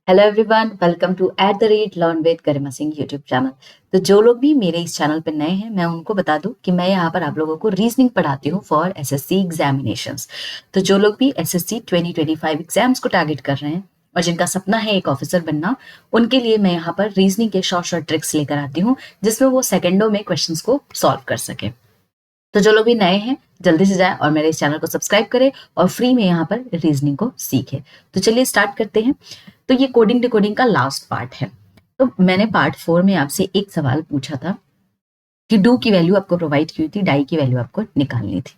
Hello everyone, welcome to @learn with Garima Singh YouTube channel. तो जो लोग भी मेरे इस चैनल पर नए हैं, मैं उनको बता दूं कि मैं यहाँ पर आप लोगों को रीजनिंग पढ़ाती हूँ फॉर एसएससी एग्जामिनेशंस। तो जो लोग भी एसएससी 2025 एग्जाम्स को टारगेट कर रहे हैं और जिनका सपना है एक ऑफिसर बनना, उनके लिए मैं यहाँ पर रीजनिंग के शॉर्ट शॉर्ट ट्रिक्स लेकर आती हूँ जिसमें वो सेकेंडों में क्वेश्चन को सॉल्व कर सके। तो जो लोग भी नए हैं, जल्दी से जाएं और मेरे इस चैनल को सब्सक्राइब करें और फ्री में यहाँ पर रीजनिंग को सीखें। तो चलिए स्टार्ट करते हैं। तो ये कोडिंग डिकोडिंग का लास्ट पार्ट है। तो मैंने पार्ट 4 में आपसे एक सवाल पूछा था कि डू की वैल्यू आपको प्रोवाइड की हुई थी, डाई की वैल्यू आपको निकालनी थी।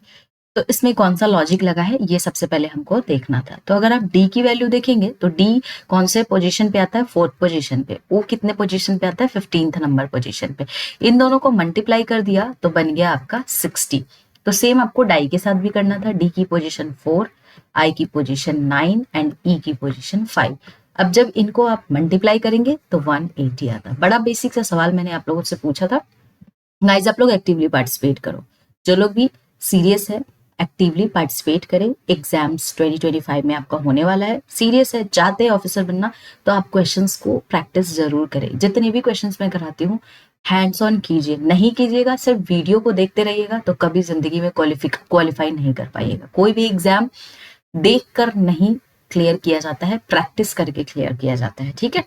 तो इसमें कौन सा लॉजिक लगा है ये सबसे पहले हमको देखना था। तो अगर आप डी की वैल्यू देखेंगे तो डी कौन से पोजीशन पे आता है? 4th पोजीशन पे। वो कितने पोजीशन पे आता है? 15th नंबर पोजीशन पे। इन दोनों को मल्टीप्लाई कर दिया तो बन गया आपका 60। तो सेम आपको डाई के साथ भी करना था। डी की पोजीशन 4, आई की पोजीशन 9 एंड ई की पोजीशन 5। अब जब इनको आप मल्टीप्लाई करेंगे तो 180 आता। बड़ा बेसिक सा सवाल मैंने आप लोगों से पूछा था। गाइस आप लोग एक्टिवली पार्टिसिपेट करो। जो लोग भी सीरियस है एक्टिवली पार्टिसिपेट करें। एग्जाम्स 2025 में आपका होने वाला है। सीरियस है, चाहते हैं ऑफिसर बनना, तो आप क्वेश्चंस को प्रैक्टिस जरूर करें। जितने भी क्वेश्चंस मैं कराती हूँ हैंड्स ऑन कीजिए। नहीं कीजिएगा, सिर्फ वीडियो को देखते रहिएगा तो कभी जिंदगी में क्वालिफाई नहीं कर पाइएगा। कोई भी एग्जाम देख कर नहीं क्लियर किया जाता है, प्रैक्टिस करके क्लियर किया जाता है। ठीक है,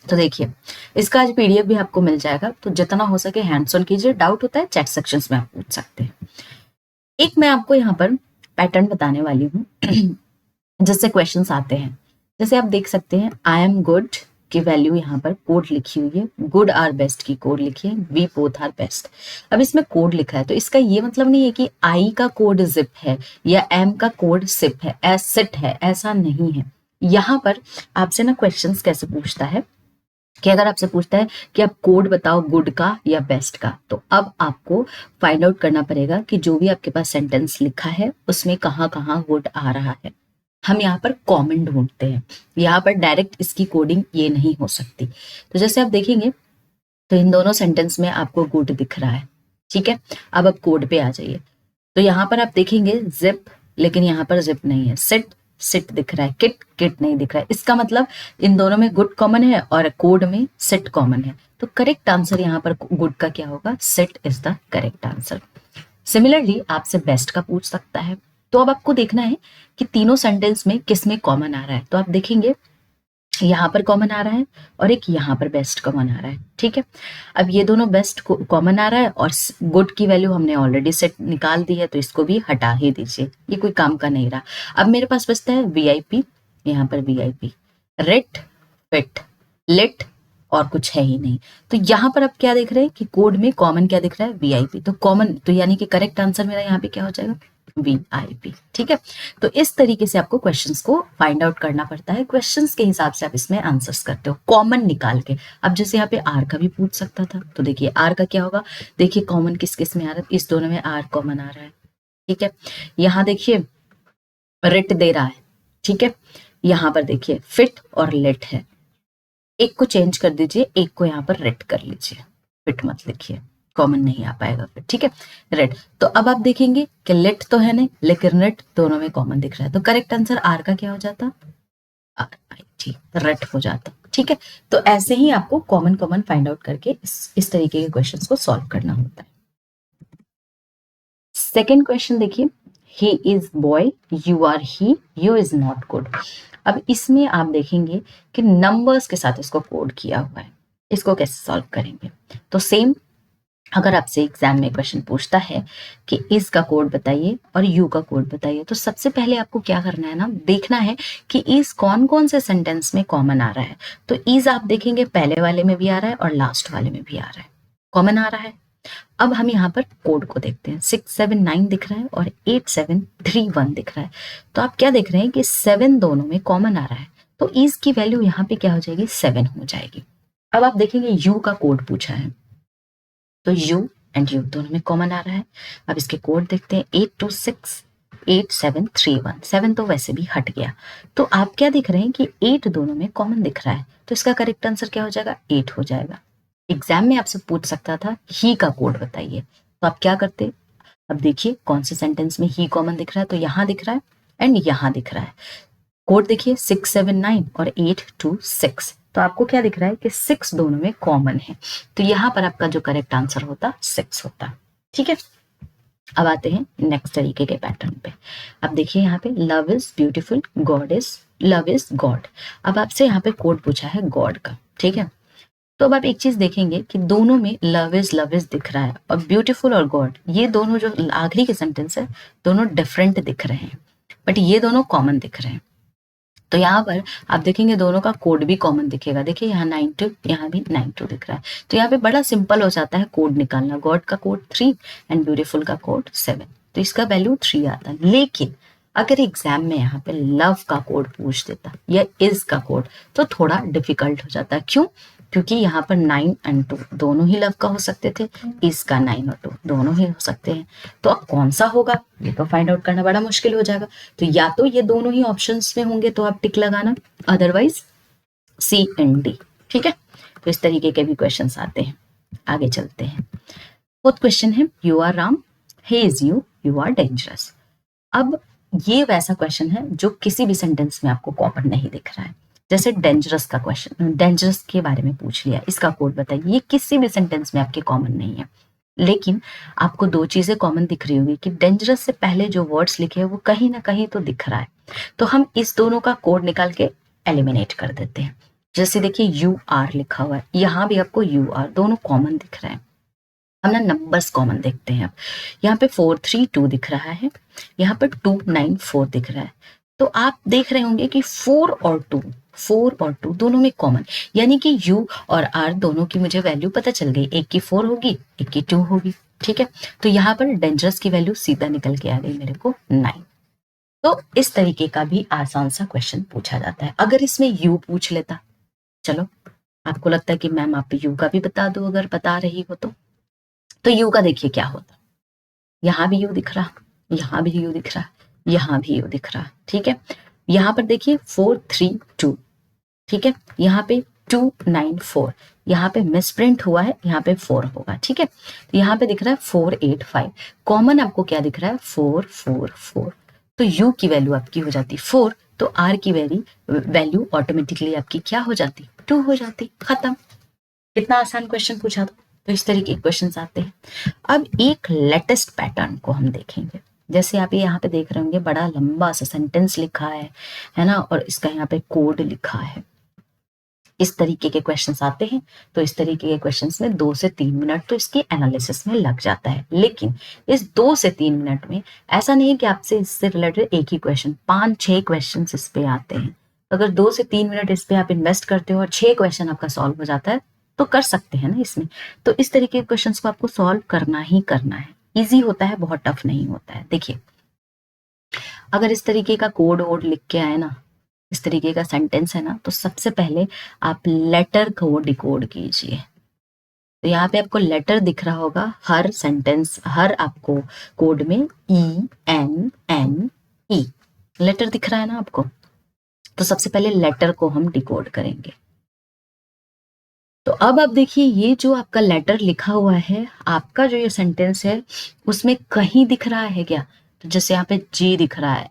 तो देखिए इसका आज पीडीएफ भी आपको मिल जाएगा। तो जितना हो सके हैंड्स ऑन कीजिए। डाउट होता है चैट सेक्शंस में आप पूछ सकते हैं। एक मैं आपको यहाँ पर पैटर्न बताने वाली हूँ जिससे क्वेश्चंस आते हैं। जैसे आप देख सकते हैं आई एम गुड की वैल्यू यहाँ पर कोड लिखी हुई है, गुड आर बेस्ट की कोड लिखी है, वी बोथ आर बेस्ट। अब इसमें कोड लिखा है तो इसका ये मतलब नहीं है कि आई का कोड जिप है या एम का कोड सिप है, सिट है, ऐसा नहीं है। यहाँ पर आपसे ना क्वेश्चंस कैसे पूछता है कि अगर आपसे पूछता है कि आप कोड बताओ गुड का या बेस्ट का, तो अब आपको फाइंड आउट करना पड़ेगा कि जो भी आपके पास सेंटेंस लिखा है उसमें कहाँ कहाँ गुड आ रहा है। हम यहाँ पर कॉमन ढूंढते हैं। यहाँ पर डायरेक्ट इसकी कोडिंग ये नहीं हो सकती। तो जैसे आप देखेंगे तो इन दोनों सेंटेंस में आपको गुड दिख रहा है। ठीक है, अब आप कोड पे आ जाइए। तो यहाँ पर आप देखेंगे जिप, लेकिन यहाँ पर जिप नहीं है। सिट, सिट दिख रहा है। किट, किट नहीं दिख रहा है। इसका मतलब इन दोनों में गुड कॉमन है और कोड में सिट कॉमन है। तो करेक्ट आंसर यहाँ पर गुड का क्या होगा? सिट is the correct answer. Similarly आपसे बेस्ट का पूछ सकता है। तो अब आपको देखना है कि तीनों सेंटेंस में किस में कॉमन आ रहा है। तो आप देखेंगे यहाँ पर कॉमन आ रहा है और एक यहाँ पर बेस्ट कॉमन आ रहा है। ठीक है, अब ये दोनों बेस्ट कॉमन आ रहा है और गुड की वैल्यू हमने ऑलरेडी सेट निकाल दी है, तो इसको भी हटा ही दीजिए, ये कोई काम का नहीं रहा। अब मेरे पास बचता है वीआईपी। यहाँ पर वीआईपी, रेट, फिट, लिट और कुछ है ही नहीं। तो यहाँ पर आप क्या देख रहे हैं कि कोड में कॉमन क्या दिख रहा है? वीआईपी। तो कॉमन, तो यानी कि करेक्ट आंसर मेरा यहाँ पे क्या हो जाएगा? वीआईपी। ठीक है, तो इस तरीके से आपको क्वेश्चंस को फाइंड आउट करना पड़ता है। क्वेश्चंस के हिसाब से आप इसमें आंसर्स करते हो कॉमन निकाल के। अब जैसे यहाँ पे आर का भी पूछ सकता था, तो देखिए आर का क्या होगा। देखिए कॉमन किस किस में आ रहा है? इस दोनों में आर कॉमन आ रहा है। ठीक है, यहाँ देखिए रिट दे रहा है। ठीक है, यहाँ पर देखिए फिट और लेट है। एक को चेंज कर दीजिए, एक को यहाँ पर रेट कर लीजिए। फिट मत लिखिए, कॉमन नहीं आ पाएगा फिर। ठीक है, रेट। तो अब आप देखेंगे कि लेट तो है नहीं, लेकिन रेट दोनों में कॉमन दिख रहा है। तो करेक्ट आंसर आर का क्या हो जाता? RIT, रेट हो जाता। ठीक है, तो ऐसे ही आपको कॉमन कॉमन फाइंड आउट करके इस तरीके के क्वेश्चंस को सॉल्व करना होता है। सेकेंड क्वेश्चन देखिए, he is boy, you are he, you is not good. अब इसमें आप देखेंगे कि नंबर्स के साथ इसको कोड किया हुआ है। इसको कैसे सॉल्व करेंगे? तो सेम, अगर आपसे एग्जाम में क्वेश्चन पूछता है कि इज का कोड बताइए और यू का कोड बताइए, तो सबसे पहले आपको क्या करना है ना, देखना है कि इज कौन कौन से सेंटेंस में कॉमन आ रहा है। तो इज आप देखेंगे पहले वाले में भी आ रहा है और लास्ट वाले में भी आ रहा है, कॉमन आ रहा है। अब हम यहाँ पर कोड को देखते हैं। 679 दिख रहा है और 8731 दिख रहा है। तो आप क्या देख रहे हैं कि 7 दोनों में कॉमन आ रहा है। तो इज की वैल्यू यहाँ पे क्या हो जाएगी? 7 हो जाएगी। अब आप देखेंगे यू का कोड पूछा है, तो यू एंड यू दोनों में कॉमन आ रहा है। अब इसके कोड देखते हैं, 8268731। 7 तो वैसे भी हट गया। तो आप क्या देख रहे हैं कि 8 दोनों में कॉमन दिख रहा है। तो इसका करेक्ट आंसर क्या हो जाएगा? 8 हो जाएगा। एग्जाम में आपसे पूछ सकता था ही का कोड बताइए, तो आप क्या करते? अब देखिए कौन से सेंटेंस में ही कॉमन दिख रहा है। तो यहाँ दिख रहा है एंड यहाँ दिख रहा है। कोड देखिए 679 और 826, तो आपको क्या दिख रहा है कि 6 दोनों में कॉमन है, तो यहां पर आपका जो करेक्ट आंसर होता 6 होता। ठीक है, अब आते हैं नेक्स्ट तरीके के पैटर्न पे। अब देखिए यहाँ पे love is beautiful, God is, love is God. अब आपसे यहाँ पे कोड पूछा है गॉड का, ठीक है। तो अब आप एक चीज देखेंगे कि दोनों में लव इज दिख रहा है, और ब्यूटीफुल और गॉड ये दोनों जो आखिरी के सेंटेंस है दोनों डिफरेंट दिख रहे हैं, बट ये दोनों कॉमन दिख रहे हैं। तो यहाँ पर आप देखेंगे दोनों का कोड भी कॉमन दिखेगा। देखिए यहाँ 92, यहाँ भी 92 दिख रहा है। तो यहाँ पे बड़ा सिंपल हो जाता है कोड निकालना। गॉड का कोड 3 एंड ब्यूटीफुल का कोड 7, तो इसका वैल्यू 3 आता है। लेकिन अगर एग्जाम में यहाँ पे लव का कोड पूछ देता या इज का कोड तो थोड़ा डिफिकल्ट हो जाता है। क्यों? क्योंकि यहाँ पर 9 एंड 2 दोनों ही लव का हो सकते थे, इसका 9 और 2 दोनों ही हो सकते हैं। तो अब कौन सा होगा ये तो फाइंड आउट करना बड़ा मुश्किल हो जाएगा। तो या तो ये दोनों ही ऑप्शंस में होंगे तो आप टिक लगाना, अदरवाइज सी एंड डी। ठीक है, तो इस तरीके के भी क्वेश्चन आते हैं। आगे चलते हैं। फोर्थ क्वेश्चन है you are Ram, he is you, you are dangerous. अब ये वैसा क्वेश्चन है जो किसी भी सेंटेंस में आपको कॉमन नहीं दिख रहा है। जैसे डेंजरस का क्वेश्चन, डेंजरस के बारे में पूछ लिया, इसका कोड बताइए, ये किसी भी सेंटेंस में आपके कॉमन नहीं है। लेकिन आपको दो चीजें कॉमन दिख रही होगी कि डेंजरस से पहले जो वर्ड्स लिखे हैं वो कहीं ना कहीं तो दिख रहा है, तो हम इस दोनों का कोड निकाल के एलिमिनेट कर देते हैं। जैसे देखिए यू आर लिखा हुआ है, यहाँ भी आपको यू आर दोनों कॉमन दिख रहे हैं। हम ना नंबर्स कॉमन देखते हैं। अब यहाँ पे 432 दिख रहा है, यहाँ पे 294 दिख रहा है। तो आप देख रहे होंगे कि 4 और 2 दोनों में कॉमन, यानी कि U और R दोनों की मुझे वैल्यू पता चल गई, एक की 4 होगी एक की 2 होगी। ठीक है, तो यहाँ पर डेंजरस की वैल्यू सीधा निकल के आ गई मेरे को 9। तो इस तरीके का भी आसान सा क्वेश्चन पूछा जाता है। अगर इसमें U पूछ लेता, चलो आपको लगता है कि मैम आप U का भी बता दो, अगर बता रही हो तो U का देखिए क्या होता, यहाँ भी U दिख रहा, यहाँ भी U दिख रहा, यहाँ भी U दिख रहा। ठीक है, यहाँ पर देखिए 432, ठीक है, यहाँ पे 294, यहाँ पे मिसप्रिंट हुआ है, यहाँ पे 4 होगा। ठीक है, तो यहाँ पे दिख रहा है 485, कॉमन आपको क्या दिख रहा है 444। तो U की वैल्यू आपकी हो जाती 4, तो R की वैल्यू ऑटोमेटिकली आपकी क्या हो जाती 2 हो जाती। खत्म। कितना आसान क्वेश्चन पूछा था। तो इस तरीके के क्वेश्चन आते हैं। अब एक लेटेस्ट पैटर्न को हम देखेंगे। जैसे आप यहाँ पे देख रहे होंगे बड़ा लंबा सा सेंटेंस लिखा है ना, और इसका यहाँ पे कोड लिखा है। इस तरीके के क्वेश्चंस आते हैं। तो इस तरीके के क्वेश्चंस में 2 से 3 मिनट तो इसकी एनालिसिस में लग जाता है। लेकिन इस 2 से 3 मिनट में ऐसा नहीं है कि आपसे इससे रिलेटेड एक ही क्वेश्चन, 5-6 क्वेश्चन इस पे आते हैं। अगर 2 से 3 मिनट इस पे आप इन्वेस्ट करते हो और 6 क्वेश्चन आपका सॉल्व हो जाता है तो कर सकते हैं ना इसमें। तो इस तरीके के क्वेश्चंस को आपको सॉल्व करना ही करना है। इजी होता है, बहुत टफ नहीं होता है। देखिए अगर इस तरीके का कोड वोड लिख के आए ना, इस तरीके का सेंटेंस है ना, तो सबसे पहले आप लेटर को डिकोड कीजिए। तो यहाँ पे आपको लेटर दिख रहा होगा हर सेंटेंस, हर आपको कोड में ENNE लेटर दिख रहा है ना आपको। तो सबसे पहले लेटर को हम डिकोड करेंगे। तो अब आप देखिए ये जो आपका लेटर लिखा हुआ है, आपका जो ये सेंटेंस है उसमें कहीं दिख रहा है क्या? तो जैसे यहाँ पे जी दिख रहा है,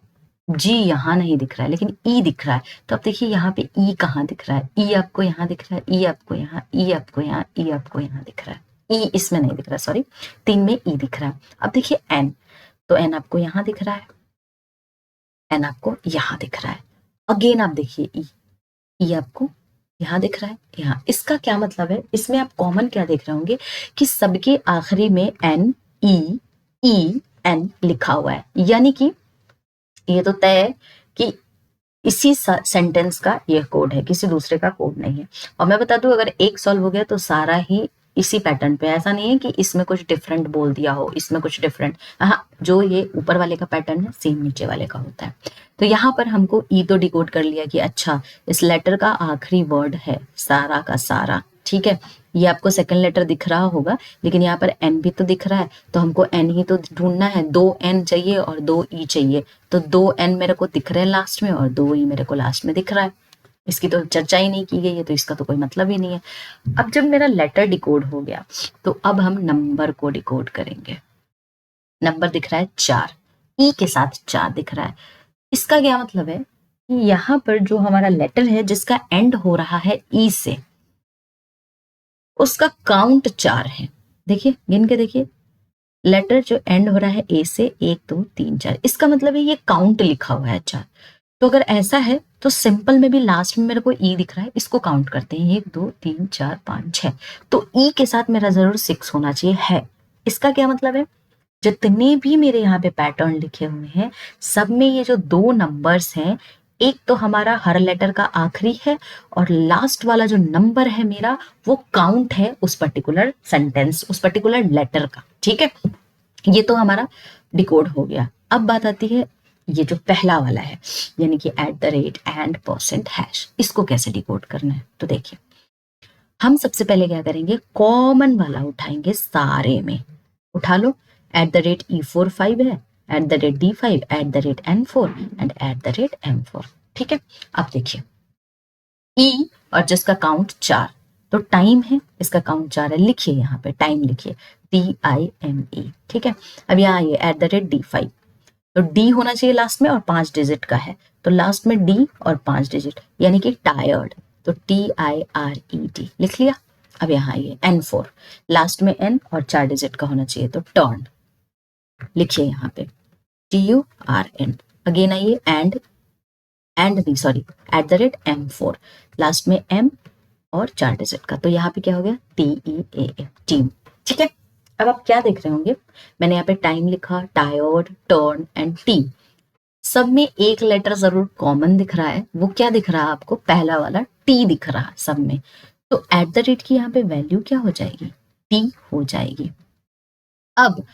जी यहाँ नहीं दिख रहा है, लेकिन ई दिख रहा है। तो अब देखिए यहाँ पे ई कहाँ दिख रहा है? ई आपको यहाँ दिख रहा है, ई आपको यहाँ, ई आपको यहाँ, ई आपको यहाँ दिख रहा है। ई इसमें नहीं दिख रहा, सॉरी, 3 में ई दिख रहा है। अब देखिए एन, तो एन आपको यहाँ दिख रहा है, एन आपको यहाँ दिख रहा है। अगेन आप देखिए ई आपको यहाँ दिख रहा है, यहाँ। इसका क्या मतलब है? इसमें आप कॉमन क्या देख रहे होंगे कि सबके आखिरी में NEEN लिखा हुआ है, यानी कि ये तो तय है कि इसी सेंटेंस का ये कोड है, किसी दूसरे का कोड नहीं है। और मैं बता दूं अगर एक सॉल्व हो गया तो सारा ही इसी पैटर्न पे, ऐसा नहीं है कि इसमें कुछ डिफरेंट बोल दिया हो, इसमें कुछ डिफरेंट। हाँ, जो ये ऊपर वाले का पैटर्न है सेम नीचे वाले का होता है। तो यहाँ पर हमको ई तो डिकोड कर लिया कि अच्छा इस लेटर का आखिरी वर्ड है सारा का सारा। ठीक है, ये आपको सेकंड लेटर दिख रहा होगा, लेकिन यहाँ पर एन भी तो दिख रहा है, तो हमको एन ही तो ढूंढना है। 2 एन चाहिए और 2 ई चाहिए, तो 2 एन मेरे को दिख रहे हैं लास्ट में और 2 ई मेरे को लास्ट में दिख रहा है। इसकी तो चर्चा ही नहीं की गई है, तो इसका तो कोई मतलब ही नहीं है। अब जब मेरा लेटर डिकोड हो गया तो अब हम नंबर को डिकोड करेंगे। नंबर दिख रहा है 4, ई के साथ 4 दिख रहा है। इसका क्या मतलब है? कि यहाँ पर जो हमारा लेटर है जिसका एंड हो रहा है ई से, उसका काउंट 4 है। देखिए गिन के देखिए, लेटर जो एंड हो रहा है ए से 1 2 3 4, इसका मतलब है ये काउंट लिखा हुआ है 4। तो अगर ऐसा है तो सिंपल में भी लास्ट में मेरे को ई दिख रहा है, इसको काउंट करते हैं 1 2 3 4 5 6, तो ई के साथ मेरा जरूर 6 होना चाहिए है। इसका क्या मतलब है, जितने भी मेरे यहाँ पे पैटर्न लिखे हुए हैं सब में ये जो 2 नंबर्स हैं, एक तो हमारा हर लेटर का आखिरी है और लास्ट वाला जो नंबर है मेरा वो काउंट है उस पर्टिकुलर सेंटेंस, उस पर्टिकुलर लेटर का। ठीक है, ये तो हमारा डिकोड हो गया। अब बात आती है ये जो पहला वाला है, यानी कि @ एंड परसेंट हैश, इसको कैसे डिकोड करना है। तो देखिए हम सबसे पहले क्या करेंगे, कॉमन वाला उठाएंगे सारे में, उठा लो। @E4 5 है, @D5, @N4 एंड @M4। ठीक है, अब देखिए ई और जिसका काउंट 4, तो टाइम है, इसका काउंट 4 है, लिखिए यहाँ पे टाइम लिखिए TIME। ठीक है, अब यहाँ आइए @D5, तो डी होना चाहिए लास्ट में और 5 डिजिट का है, तो लास्ट में डी और 5 डिजिट, यानी कि टायर्ड, तो TIRED लिख लिया। अब यहाँ आइए N4, लास्ट में N और 4 डिजिट का होना चाहिए, तो टर्न लिखिए यहाँ पे TURN। अगेन आइए एंड नहीं सॉरी @M4, लास्ट में M और 4 डिजिट का, तो यहाँ पे क्या हो गया TEAM, टीम। ठीक है, अब आप क्या देख रहे होंगे, मैंने यहाँ पे टाइम लिखा, टायर्ड, टर्न एंड टीम, सब में एक लेटर जरूर कॉमन दिख रहा है। वो क्या दिख रहा है आपको, पहला वाला टी दिख रहा है सब में, तो @ की यहाँ पे वैल्यू क्या हो जाएगी, टी हो जाएगी। अब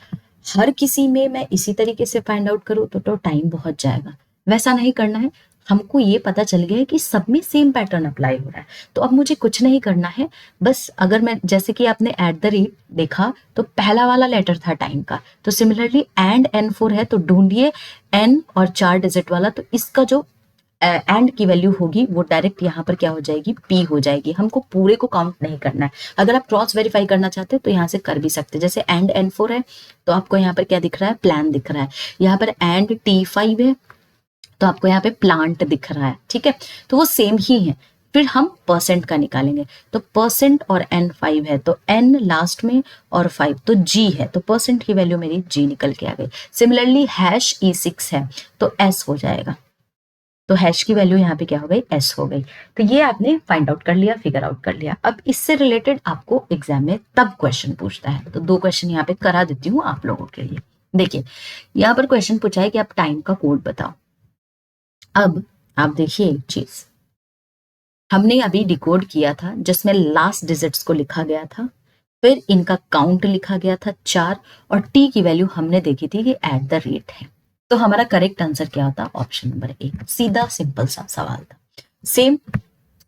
हर किसी में मैं इसी तरीके से फाइंड आउट करूँ तो टाइम बहुत जाएगा, वैसा नहीं करना है। हमको ये पता चल गया है कि सब में सेम पैटर्न अप्लाई हो रहा है, तो अब मुझे कुछ नहीं करना है, बस अगर मैं जैसे कि आपने @ देखा तो पहला वाला लेटर था टाइम का, तो सिमिलरली एंड N4 है, तो ढूंढिए N और 4 डिजिट वाला, तो इसका जो एंड की वैल्यू होगी वो डायरेक्ट यहाँ पर क्या हो जाएगी, P हो जाएगी। हमको पूरे को काउंट नहीं करना है, अगर आप क्रॉस वेरीफाई करना चाहते हैं तो यहाँ से कर भी सकते हैं। जैसे एंड N4 है तो आपको यहाँ पर क्या दिख रहा है, प्लान दिख रहा है, यहाँ पर एंड T5 है तो आपको यहाँ पे प्लांट दिख रहा है। ठीक है, तो वो सेम ही है। फिर हम परसेंट का निकालेंगे, तो परसेंट और N5 है तो N लास्ट में और 5 तो G है, तो परसेंट की वैल्यू मेरी G निकल के आ गई। सिमिलरली #E6 है तो S हो जाएगा, तो हैश की वैल्यू यहाँ पे क्या हो गई, S हो गई। तो ये आपने फाइंड आउट कर लिया, फिगर आउट कर लिया। अब इससे रिलेटेड आपको एग्जाम में तब क्वेश्चन पूछता है, तो 2 क्वेश्चन यहाँ पे करा देती हूँ आप लोगों के लिए। देखिए यहाँ पर क्वेश्चन पूछा है कि आप टाइम का कोड बताओ। अब आप देखिए एक चीज, हमने अभी डिकोड किया था जिसमें लास्ट डिजिट्स को लिखा गया था, फिर इनका काउंट लिखा गया था 4, और टी की वैल्यू हमने देखी थी कि @ है। तो हमारा करेक्ट आंसर क्या होता, ऑप्शन नंबर ए, सीधा सिंपल सा सवाल था। सेम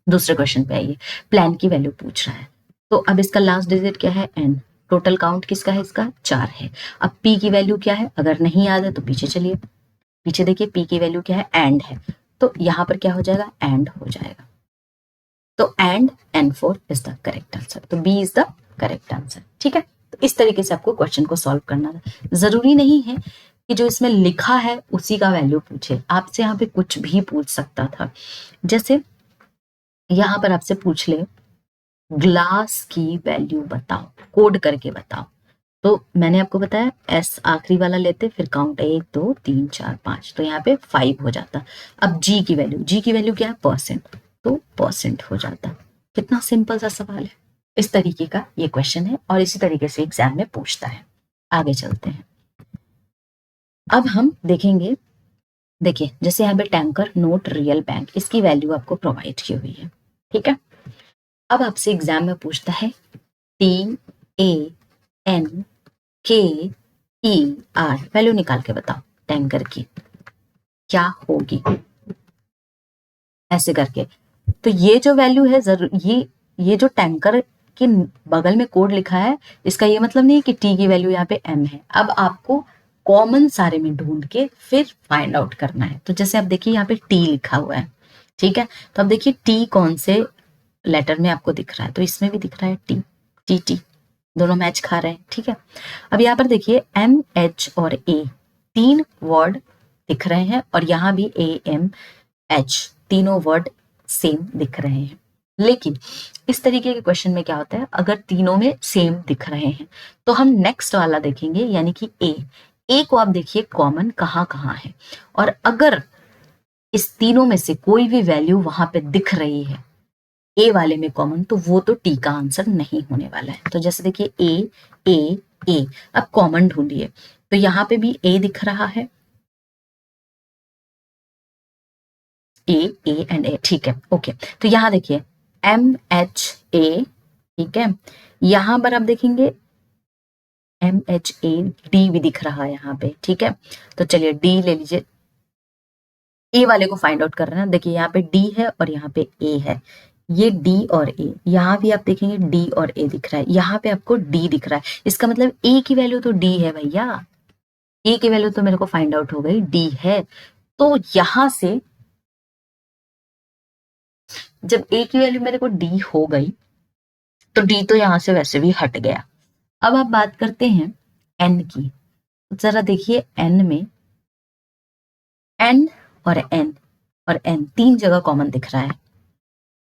दूसरे क्वेश्चन पे आइए, प्लान की वैल्यू पूछ रहा है, तो अब इसका लास्ट डिजिट क्या है N, टोटल काउंट किसका है, इसका 4 है। अब P की वैल्यू क्या है, अगर नहीं याद है तो पीछे चलिए, पीछे देखिए P की वैल्यू क्या है, एंड है, तो यहाँ पर क्या हो जाएगा, एंड हो जाएगा, तो and N4 is the correct answer, तो B is the correct answer. ठीक है, तो इस तरीके से आपको क्वेश्चन को सॉल्व करना था। जरूरी नहीं है कि जो इसमें लिखा है उसी का वैल्यू पूछे, आपसे यहाँ पे कुछ भी पूछ सकता था। जैसे यहाँ पर आपसे पूछ ले ग्लास की वैल्यू बताओ, कोड करके बताओ, तो मैंने आपको बताया S आखिरी वाला लेते, फिर काउंट 1 2 3 4 5, तो यहाँ पे 5 हो जाता। अब G की वैल्यू क्या है, परसेंट, तो परसेंट हो जाता। कितना सिंपल सा सवाल है। इस तरीके का ये क्वेश्चन है और इसी तरीके से एग्जाम में पूछता है। आगे चलते हैं, अब हम देखेंगे, देखिए जैसे यहाँ पे टैंकर नोट रियल बैंक, इसकी वैल्यू आपको प्रोवाइड की हुई है। ठीक है, अब आपसे एग्जाम में पूछता है TANKER, वैल्यू निकाल के बताओ टैंकर की क्या होगी, ऐसे करके। तो ये जो वैल्यू है जरूर, ये जो टैंकर के बगल में कोड लिखा है, इसका ये मतलब नहीं है कि टी की वैल्यू यहाँ पे M है। अब आपको कॉमन सारे में ढूंढ के फिर फाइंड आउट करना है। तो जैसे आप देखिए यहाँ पे टी लिखा हुआ है, ठीक है, तो अब देखिए टी कौन से लेटर में आपको दिख रहा है, तो इसमें भी दिख रहा है टी, दोनों मैच खा रहे हैं। ठीक है, अब यहाँ पर देखिए MH और A 3 वर्ड दिख रहे हैं, और यहाँ भी AM एच, तीनों वर्ड सेम दिख रहे हैं। लेकिन इस तरीके के क्वेश्चन में क्या होता है, अगर तीनों में सेम दिख रहे हैं तो हम नेक्स्ट वाला देखेंगे, यानी कि ए को आप देखिए कॉमन कहाँ कहाँ है, और अगर इस तीनों में से कोई भी वैल्यू वहां पे दिख रही है ए वाले में कॉमन, तो वो तो टी का आंसर नहीं होने वाला है। तो जैसे देखिए ए ए ए, अब कॉमन ढूंढिए, तो यहाँ पे भी ए दिख रहा है, ए एंड ए, ठीक है, ओके। तो यहाँ देखिए MHA, ठीक है, यहां पर आप देखेंगे MHAD भी दिख रहा है यहाँ पे, ठीक है। तो चलिए डी ले लीजिए, ए वाले को फाइंड आउट कर रहे हैं। देखिए यहाँ पे डी है और यहाँ पे ए है, ये डी और ए, यहाँ भी आप देखेंगे डी और ए दिख रहा है, यहाँ पे आपको डी दिख रहा है, इसका मतलब ए की वैल्यू तो डी है भैया, ए की वैल्यू तो मेरे को फाइंड आउट हो गई, डी है। तो यहां से जब ए की वैल्यू मेरे को डी हो गई, तो डी तो यहां से वैसे भी हट गया। अब आप बात करते हैं एन की, जरा देखिए एन में एन और एन तीन जगह कॉमन दिख रहा है,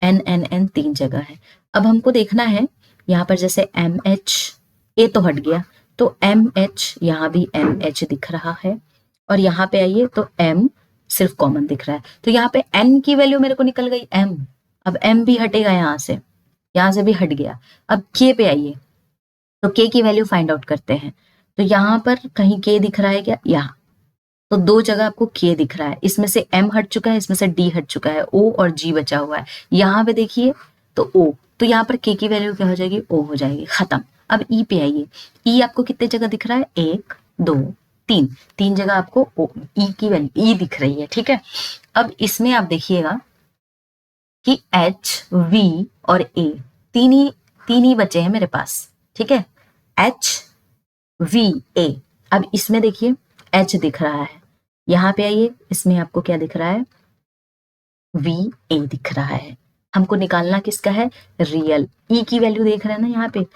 एन तीन जगह है। अब हमको देखना है यहाँ पर, जैसे एम एच, ए तो हट गया, तो एम एच, यहाँ भी एम एच दिख रहा है, और यहाँ पे आइए तो एम सिर्फ कॉमन दिख रहा है, तो यहाँ पे एन की वैल्यू मेरे को निकल गई एम, अब एम भी हटेगा यहाँ से भी हट गया। अब के पे आइए, तो के की वैल्यू फाइंड आउट करते हैं, तो यहाँ पर कहीं के दिख रहा है क्या, यहाँ तो दो जगह आपको के दिख रहा है, इसमें से एम हट चुका है, इसमें से डी हट चुका है, ओ और जी बचा हुआ है। यहाँ पे देखिए तो ओ, तो यहाँ पर के की वैल्यू क्या हो जाएगी, ओ हो जाएगी, खत्म। अब ई पे आइए, ई आपको कितने जगह दिख रहा है, एक दो तीन, तीन जगह आपको ओ, ई की वैल्यू ई दिख रही है, ठीक है। अब इसमें आप देखिएगा कि एच वी और ए तीन ही बचे हैं मेरे पास, ठीक है, एच वी ए। अब इसमें देखिए एच दिख रहा है, यहाँ पे आइए, इसमें आपको क्या दिख रहा है, वी ए दिख रहा है। हमको निकालना किसका है, रियल। ई की वैल्यू देख रहे हैं ना, यहाँ पे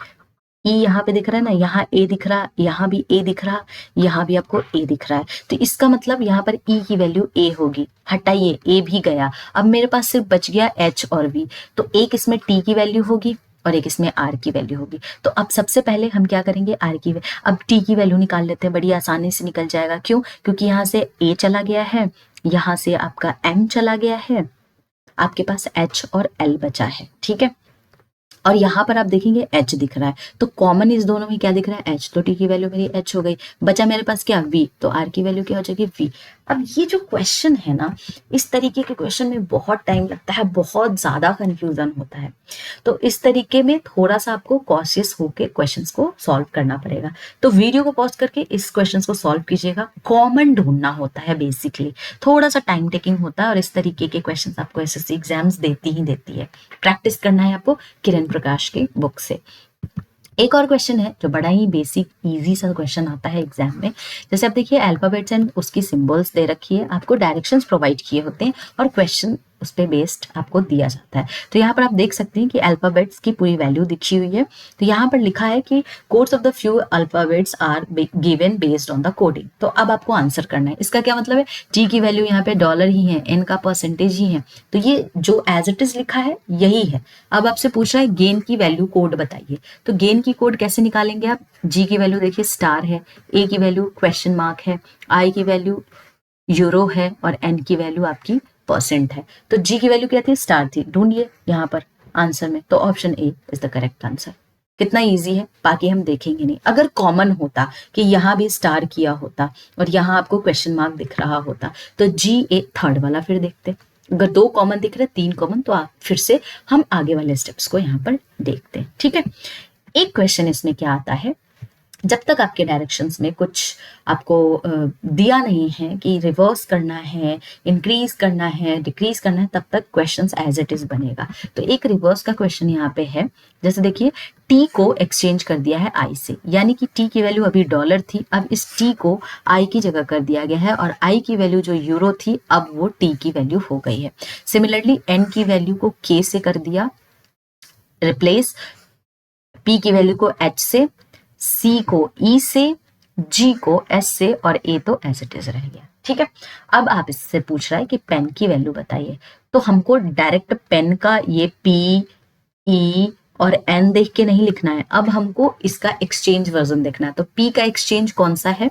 ई यहाँ पे दिख रहा है ना, यहाँ ए दिख रहा, यहाँ भी ए दिख रहा, यहाँ भी आपको ए दिख रहा है, तो इसका मतलब यहाँ पर ई की वैल्यू ए होगी। हटाइए, ए भी गया, अब मेरे पास सिर्फ बच गया एच और वी, तो एक इसमें टी की वैल्यू होगी और एक इसमें आर की वैल्यू होगी। तो अब सबसे पहले हम क्या करेंगे, आर की अब टी की वैल्यू निकाल लेते हैं, बड़ी आसानी से निकल जाएगा। क्यों, क्योंकि यहाँ से ए चला गया है, यहाँ से आपका एम चला गया है, आपके पास एच और एल बचा है, ठीक है। और यहाँ पर आप देखेंगे एच दिख रहा है, तो कॉमन इस दोनों में क्या दिख रहा है, एच, तो टी की वैल्यू मेरी एच हो गई, बचा मेरे पास क्या, वी, तो आर की वैल्यू क्या हो जाएगी, वी। अब ये जो क्वेश्चन है ना, इस तरीके के क्वेश्चन में बहुत टाइम लगता है, बहुत ज्यादा कंफ्यूजन होता है, तो इस तरीके में थोड़ा सा आपको कॉशियस होकर क्वेश्चंस को सॉल्व करना पड़ेगा। तो वीडियो को पॉज करके इस क्वेश्चंस को सॉल्व कीजिएगा। कॉमन ढूंढना होता है, बेसिकली थोड़ा सा टाइम टेकिंग होता है, और इस तरीके के क्वेश्चंस आपको एसएससी एग्जाम्स देती है। प्रैक्टिस करना है आपको किरण प्रकाश की बुक से। एक और क्वेश्चन है जो बड़ा ही बेसिक इजी सा क्वेश्चन आता है एग्जाम में। जैसे आप देखिए अल्फाबेट्स एंड उसकी सिंबल्स दे रखी है, आपको डायरेक्शंस प्रोवाइड किए होते हैं और क्वेश्चन उस पे बेस्ड आपको दिया जाता है। तो यहाँ पर आप देख सकते हैं कि अल्फाबेट्स की पूरी वैल्यू दिखी हुई है। तो यहाँ पर लिखा है कि codes of the few alphabets are given based on the coding. तो अब आपको आंसर करना है, इसका क्या मतलब है, टी की वैल्यू यहाँ पे डॉलर ही है, एन का परसेंटेज ही है, तो ये जो एज इट इज लिखा है यही है। अब आपसे पूछ रहा है गेन की वैल्यू कोड बताइए, तो गेन की कोड कैसे निकालेंगे आप, जी की वैल्यू देखिए स्टार है, ए की वैल्यू क्वेश्चन मार्क है, आई की वैल्यू यूरो है, और एन की वैल्यू आपकी परसेंट है। तो जी की वैल्यू क्या थी, स्टार थी, ढूंढिए यहाँ पर आंसर में, तो option A is the correct answer. कितना इजी है, बाकी हम देखेंगे नहीं। अगर कॉमन होता कि यहाँ भी स्टार किया होता और यहाँ आपको क्वेश्चन मार्क दिख रहा होता, तो जी ए थर्ड वाला फिर देखते। अगर दो कॉमन दिख रहे, तीन कॉमन, तो आप फिर से हम आगे वाले स्टेप्स को यहाँ पर देखते हैं, ठीक है। एक क्वेश्चन इसमें क्या आता है, जब तक आपके डायरेक्शंस में कुछ आपको दिया नहीं है कि रिवर्स करना है, इंक्रीज करना है, डिक्रीज करना है, तब तक क्वेश्चंस एज इट इज बनेगा। तो एक रिवर्स का क्वेश्चन यहाँ पे है, जैसे देखिए टी को एक्सचेंज कर दिया है आई से, यानी कि टी की वैल्यू अभी डॉलर थी, अब इस टी को आई की जगह कर दिया गया है, और आई की वैल्यू जो यूरो थी अब वो टी की वैल्यू हो गई है। सिमिलरली एन की वैल्यू को के से कर दिया रिप्लेस, पी की वैल्यू को एच से, सी को ई से, जी को एस से, और ए तो एज इट इज रह गया, ठीक। ठीक है। अब आप इससे पूछ रहा है कि पेन की वैल्यू बताइए, तो हमको डायरेक्ट पेन का ये पी ई और एन देख के नहीं लिखना है, अब हमको इसका एक्सचेंज वर्जन देखना है। तो पी का एक्सचेंज कौन सा है,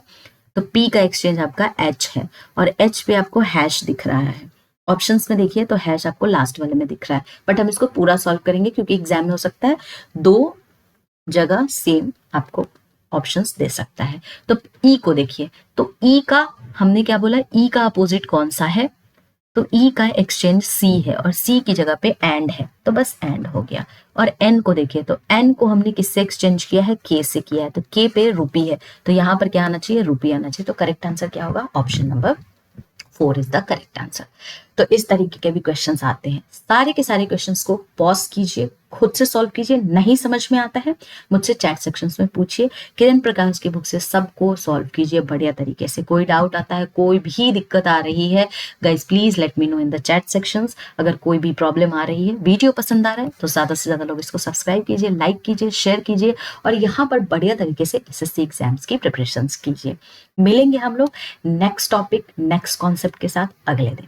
तो पी का एक्सचेंज आपका एच है, और एच पे आपको हैश दिख रहा है। ऑप्शंस में देखिए तो हैश आपको लास्ट वाले में दिख रहा है, बट हम इसको पूरा सॉल्व करेंगे क्योंकि एग्जाम में हो सकता है दो जगह सेम आपको ऑप्शंस दे सकता है। तो ई को देखिए, तो ई का हमने क्या बोला, ई का अपोजिट कौन सा है, तो ई का एक्सचेंज सी है और सी की जगह पे एंड है, तो बस एंड हो गया। और एन को देखिए, तो एन को हमने किससे एक्सचेंज किया है, के से किया है, तो के पे रुपी है, तो यहां पर क्या आना चाहिए, रुपी आना चाहिए। तो करेक्ट आंसर क्या होगा, option number 4 is the correct answer. तो इस तरीके के भी क्वेश्चंस आते हैं। सारे के सारे क्वेश्चंस को पॉज कीजिए, खुद से सॉल्व कीजिए, नहीं समझ में आता है मुझसे चैट सेक्शंस में पूछिए। किरण प्रकाश की बुक से सबको सॉल्व कीजिए बढ़िया तरीके से। कोई डाउट आता है, कोई भी दिक्कत आ रही है, guys please let me know in the chat sections. अगर कोई भी प्रॉब्लम आ रही है, वीडियो पसंद आ रहा है तो ज्यादा से ज्यादा लोग इसको सब्सक्राइब कीजिए, लाइक कीजिए, शेयर कीजिए, और यहाँ पर बढ़िया तरीके से एसएससी एग्जाम्स की प्रिपरेशन कीजिए। मिलेंगे हम लोग नेक्स्ट टॉपिक, नेक्स्ट कॉन्सेप्ट के साथ अगले दिन।